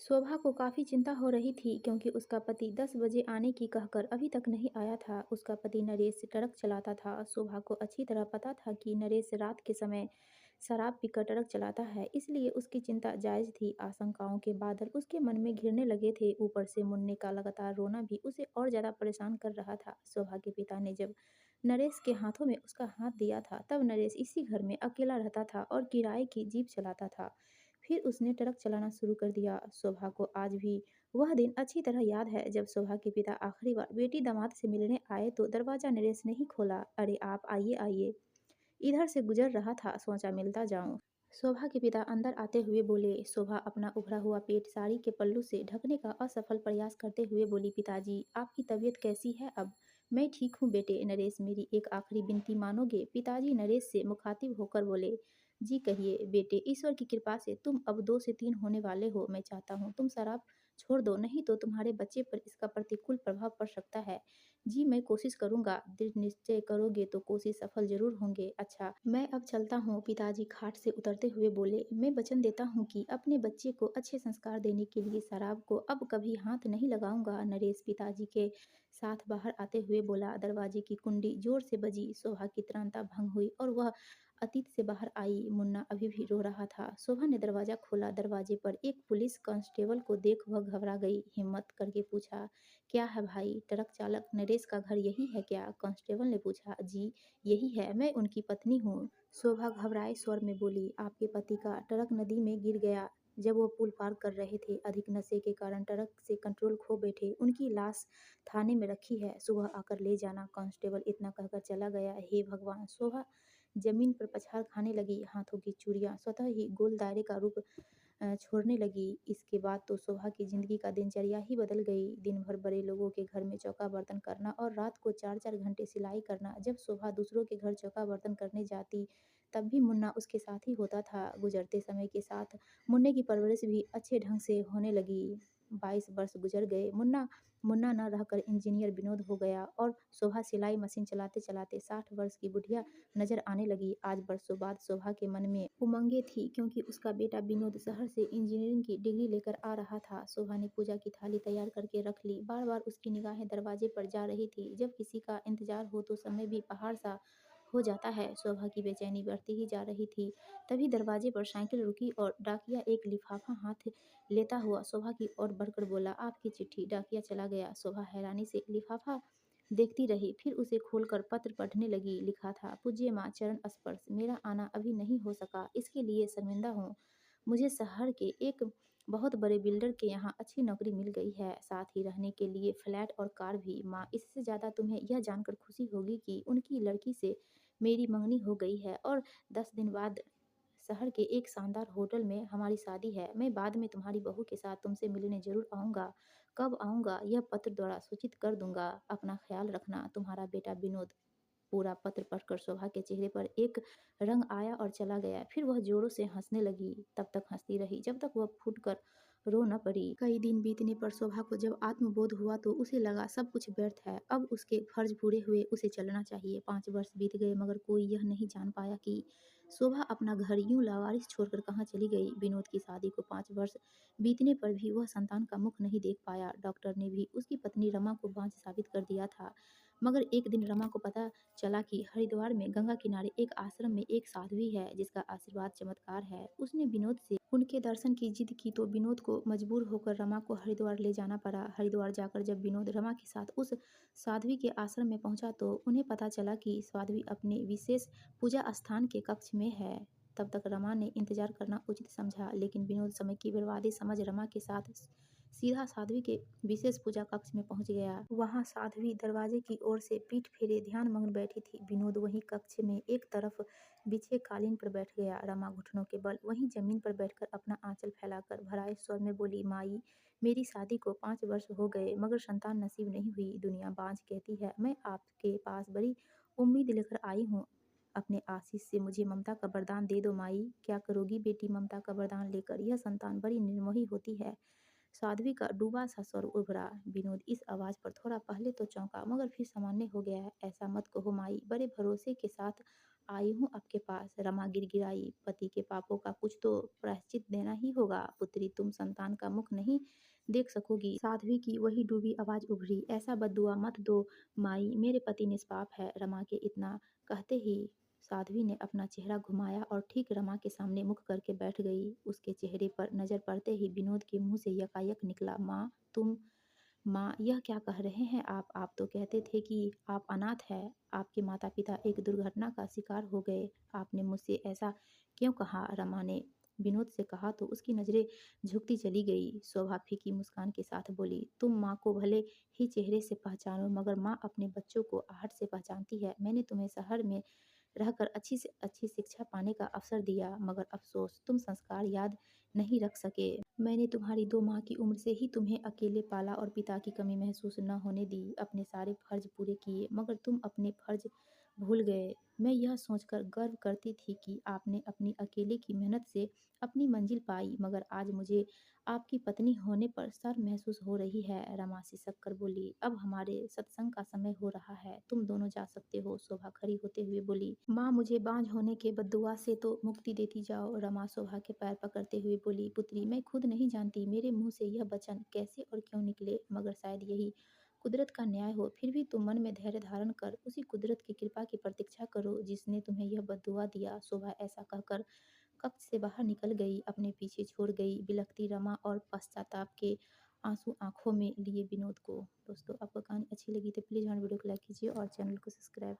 शोभा को काफ़ी चिंता हो रही थी क्योंकि उसका पति 10 बजे आने की कहकर अभी तक नहीं आया था। उसका पति नरेश ट्रक चलाता था। शोभा को अच्छी तरह पता था कि नरेश रात के समय शराब पीकर ट्रक चलाता है, इसलिए उसकी चिंता जायज़ थी। आशंकाओं के बादल उसके मन में घिरने लगे थे। ऊपर से मुन्ने का लगातार रोना भी उसे और ज़्यादा परेशान कर रहा था। शोभा के पिता ने जब नरेश के हाथों में उसका हाथ दिया था, तब नरेश इसी घर में अकेला रहता था और किराए की जीप चलाता था। फिर उसने ट्रक चलाना शुरू कर दिया। शोभा को आज भी वह दिन अच्छी तरह याद है जब शोभा के पिता आखिरी बार बेटी दामाद से मिलने आए तो दरवाज़ा नरेश ने ही खोला। अरे आप आइए आइए, इधर से गुजर रहा था, सोचा मिलता जाऊं। शोभा के पिता अंदर आते हुए बोले। शोभा अपना उभरा हुआ पेट साड़ी के पल्लू से ढकने का असफल प्रयास करते हुए बोली, पिताजी आपकी तबीयत कैसी है अब? मैं ठीक हूँ बेटे। नरेश मेरी एक आखिरी विनती मानोगे? पिताजी नरेश से मुखातिब होकर बोले। जी कहिए बेटे, ईश्वर की कृपा से तुम अब 2 से 3 होने वाले हो। मैं चाहता हूँ तुम शराब छोड़ दो, नहीं तो तुम्हारे बच्चे पर इसका प्रतिकूल प्रभाव पड़ सकता है। जी मैं कोशिश करूँगा। दृढ़ निश्चय करोगे तो कोशिश सफल ज़रूर होंगे। अच्छा, मैं अब चलता हूँ। पिताजी खाट से उतरते हुए बोले। मैं वचन देता हूँ कि अपने बच्चे को अच्छे संस्कार देने के लिए शराब को अब कभी हाथ नहीं लगाऊंगा। नरेश पिताजी के साथ बाहर आते हुए बोला। दरवाजे की कुंडी जोर से बजी। शोभा की त्राणता भंग हुई और वह अतीत से बाहर आई। मुन्ना अभी भी रो रहा था। शोभा ने दरवाजा खोला। दरवाजे पर एक पुलिस कांस्टेबल को देख वह घबरा गई। हिम्मत करके पूछा, क्या है भाई? ट्रक चालक नरेश का घर यही है क्या? कांस्टेबल ने पूछा। जी यही है, मैं उनकी पत्नी हूँ। शोभा घबराए स्वर में बोली, आपके पति का ट्रक नदी में गिर गया जब वो पुल पार कर रहे थे। अधिक नशे के कारण ट्रक से कंट्रोल खो बैठे। उनकी लाश थाने में रखी है, सुबह आकर ले जाना। कांस्टेबल इतना कहकर चला गया। हे भगवान! शोभा जमीन पर पछाड़ खाने लगी। हाथों की चूड़ियां स्वतः ही गोल दायरे का रूप छोड़ने लगी। इसके बाद तो शोभा की जिंदगी का दिनचर्या ही बदल गई। दिन भर बड़े लोगों के घर में चौका बर्तन करना और रात को 4-4 घंटे सिलाई करना। जब शोभा दूसरों के घर चौका बर्तन करने जाती, तब भी मुन्ना उसके साथ ही होता था। गुजरते समय के साथ मुन्ने की परवरिश भी अच्छे ढंग से होने लगी। 22 वर्ष गुजर गए। मुन्ना मुन्ना न रहकर इंजीनियर विनोद हो गया और शोभा सिलाई मशीन चलाते चलाते 60 वर्ष की बुढ़िया नजर आने लगी। आज बरसों बाद शोभा के मन में उमंगे थी क्योंकि उसका बेटा विनोद शहर से इंजीनियरिंग की डिग्री लेकर आ रहा था। शोभा ने पूजा की थाली तैयार करके रख ली। बार बार उसकी निगाहें दरवाजे पर जा रही थी। जब किसी का इंतजार हो तो समय भी पहाड़ सा हो जाता है। शोभा की बेचैनी बढ़ती ही जा रही थी। तभी दरवाजे पर साइकिल रुकी और डाकिया एक लिफाफा हाथ लेता हुआ शोभा की ओर बढ़कर बोला, आपकी चिट्ठी। डाकिया चला गया। शोभा हैरानी से लिफाफा देखती रही, फिर उसे खोलकर पत्र पढ़ने लगी। लिखा था, पूज्य माँ चरण स्पर्श। मेरा आना अभी नहीं हो सका, इसके लिए शर्मिंदा हूँ। मुझे शहर के एक बहुत बड़े बिल्डर के यहाँ अच्छी नौकरी मिल गई है, साथ ही रहने के लिए फ्लैट और कार भी। माँ, इससे ज़्यादा तुम्हें यह जानकर खुशी होगी कि उनकी लड़की से मेरी मंगनी हो गई है और 10 दिन बाद शहर के एक शानदार होटल में हमारी शादी है। मैं बाद में तुम्हारी बहू के साथ तुमसे मिलने ज़रूर आऊँगा। कब आऊँगा यह पत्र द्वारा सूचित कर दूँगा। अपना ख़्याल रखना, तुम्हारा बेटा विनोद। पूरा पत्र पढ़कर शोभा के चेहरे पर एक रंग आया और चला गया। फिर वह जोरों से हंसने लगी। तब तक हंसती रही जब तक वह फूटकर रो न पड़ी। कई दिन बीतने पर शोभा को जब आत्मबोध हुआ तो उसे लगा सब कुछ व्यर्थ है। अब उसके फर्ज पूरे हुए, उसे चलना चाहिए। 5 वर्ष बीत गए मगर कोई यह नहीं जान पाया कि शोभा अपना घर यूं लावारिस छोड़कर कहाँ चली गई। विनोद की शादी को 5 वर्ष बीतने पर भी वह संतान का मुख नहीं देख पाया। डॉक्टर ने भी उसकी पत्नी रमा को बांझ साबित कर दिया था। मगर एक दिन रमा को पता चला कि हरिद्वार में गंगा किनारे एक आश्रम में एक साध्वी है जिसका आशीर्वाद चमत्कार है। उसने विनोद से उनके दर्शन की जिद की तो विनोद को मजबूर होकर रमा को हरिद्वार ले जाना पड़ा। हरिद्वार जाकर जब विनोद रमा के साथ उस साध्वी के आश्रम में पहुंचा तो उन्हें पता चला कि साध्वी अपने विशेष पूजा स्थान के कक्ष में है। तब तक रमा ने इंतजार करना उचित समझा, लेकिन विनोद समय की बर्बादी समझ रमा के साथ सीधा साध्वी के विशेष पूजा कक्ष में पहुंच गया। वहां साध्वी दरवाजे की ओर से पीठ फेरे ध्यान मग्न बैठी थी। विनोद वहीं कक्ष में एक तरफ बिछे कालीन पर बैठ गया। रमा घुटनों के बल वहीं जमीन पर बैठकर अपना आंचल फैलाकर भराए स्वर में बोली, माई, मेरी शादी को 5 वर्ष हो गए मगर संतान नसीब नहीं हुई। दुनिया बांझ कहती है। मैं आपके पास बड़ी उम्मीद लेकर आई हूँ। अपने आशीष से मुझे ममता का वरदान दे दो माई। क्या करोगी बेटी ममता का वरदान लेकर? यह संतान बड़ी निर्मोही होती है। साध्वी का डूबा सा स्वर उभरा। विनोद इस आवाज पर थोड़ा पहले तो चौंका मगर फिर सामान्य हो गया। ऐसा मत कहो माई, बड़े भरोसे के साथ आई हूँ आपके पास। रमा गिड़गिड़ाई, पति के पापों का कुछ तो प्रायश्चित देना ही होगा। पुत्री, तुम संतान का मुख नहीं देख सकोगी। साध्वी की वही डूबी आवाज उभरी, ऐसा बद्दुआ मत दो माई, मेरे पति निष्पाप है। रमा के इतना कहते ही साध्वी ने अपना चेहरा घुमाया और ठीक रमा के सामने मुख करके बैठ गई। उसके चेहरे पर नजर पड़ते ही विनोद के मुंह से यकायक निकला, माँ तुम। माँ, यह क्या कह रहे हैं आप तो कहते थे कि आप अनाथ हैं। आपके माता पिता एक दुर्घटना का शिकार हो गए। आपने मुझसे ऐसा क्यों कहा? रमा ने विनोद से कहा तो उसकी नज़रें झुकती चली गई। शोभा फीकी मुस्कान के साथ बोली, तुम माँ को भले ही चेहरे से पहचानो, मगर माँ अपने बच्चों को आहट से पहचानती है। मैंने तुम्हें शहर में रहकर अच्छी से अच्छी शिक्षा पाने का अवसर दिया, मगर अफसोस तुम संस्कार याद नहीं रख सके। मैंने तुम्हारी 2 माह की उम्र से ही तुम्हें अकेले पाला और पिता की कमी महसूस न होने दी। अपने सारे फर्ज पूरे किए, मगर तुम अपने फर्ज भूल गए। मैं यह सोचकर गर्व करती थी कि आपने अपनी अकेले की मेहनत से अपनी मंजिल पाई, मगर आज मुझे आपकी पत्नी होने पर शर्म महसूस हो रही है। रमा सिसक कर बोली, अब हमारे सत्संग का समय हो रहा है, तुम दोनों जा सकते हो। शोभा खड़ी होते हुए बोली, माँ मुझे बांझ होने के बद्दुआ से तो मुक्ति देती जाओ। रमा शोभा के पैर पकड़ते हुए बोली, पुत्री, मैं खुद नहीं जानती मेरे मुंह से यह वचन कैसे और क्यों निकले, मगर शायद यही कुदरत का न्याय हो। फिर भी तुम मन में धैर्य धारण कर उसी कुदरत की कृपा की प्रतीक्षा करो जिसने तुम्हें यह बद्दुआ दिया। शोभा ऐसा कहकर कक्ष से बाहर निकल गई, अपने पीछे छोड़ गई बिलखती रमा और पश्चाताप के आंसू आंखों में लिए विनोद को। दोस्तों, आपको कहानी अच्छी लगी तो प्लीज़ हमारे वीडियो को लाइक कीजिए और चैनल को सब्सक्राइब